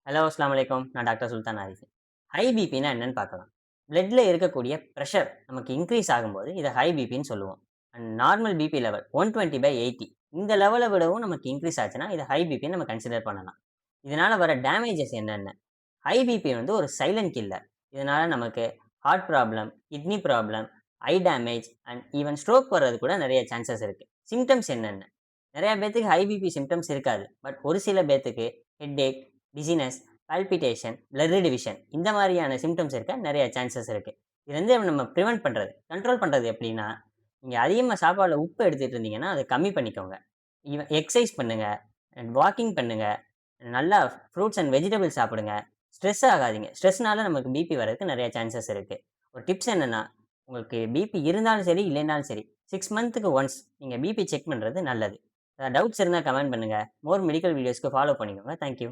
Hello அஸ்ஸலாமு அலைக்கும். நான் டாக்டர் சுல்தான் ஆரிஃப். ஹை பிபின்னா என்னன்னு பார்க்கலாம். பிளட்ல இருக்கக்கூடிய பிரஷர் நமக்கு இன்கிரீஸ் ஆகும்போது இத ஹை பிபின்னு சொல்லுவோம். அண்ட் நார்மல் பிபி லெவல் 120/80 இந்த லெவல விடவும் நமக்கு இன்கிரீஸ் ஆச்சுன்னா, இத ஹை பிபின்னு நம்ம கன்சிடர் பண்ணலாம். இதனால வர டேமேஜஸ் என்னென்ன? ஹை பிபி வந்து ஒரு சைலன்ட் கில்லர். இதனால நமக்கு heart problem, kidney problem, eye damage and even stroke வர்றது கூட நெறைய சான்சஸ் இருக்கு. சிம்ப்டம்ஸ் என்னென்ன? நெறைய பேத்துக்கு ஹை பிபி சிம்ப்டம்ஸ் இருக்காது. பட் ஒரு சில பேத்துக்கு headache, dizziness, palpitation, blurred vision இந்த மாரியான சிம்ப்டம்ஸ் இருக்க நெறைய சான்சஸ் இருக்கு. இதுலருந்து நம்ம பிரிவென்ட் பண்றது, கண்ட்ரோல் பண்றது எப்படின்னா, நீங்க அதிகமா சாப்பாடுல உப்பு எடுத்துட்டு இருந்தீங்கன்னா, அத கம்மி பண்ணிக்கோங்க. எக்சர்சைஸ் பண்ணுங்க, வாக்கிங் பண்ணுங்க, நல்லா ஃப்ரூட்ஸ் அண்ட் வெஜிடபிள்ஸ் சாப்பிடுங்க. ஸ்ட்ரெஸ் ஆகாதீங்க. ஸ்ட்ரெஸ்னால நமக்கு பிபி வரதுக்கு நெறைய சான்சஸ் இருக்கு. ஒரு டிப்ஸ் என்னன்னா, உங்களுக்கு பிபி இருந்தாலும் சரி, இல்லைனாலும் சரி, 6 மந்த்துக்கு ஒன்ஸ் நீங்க பிபி செக் பண்றது நல்லது. டவுட்ஸ் இருந்தா கமெண்ட் பண்ணுங்க. மோர் மெடிக்கல் வீடியோஸ்க்கு ஃபாலோ பண்ணிக்கோங்க. Thank you.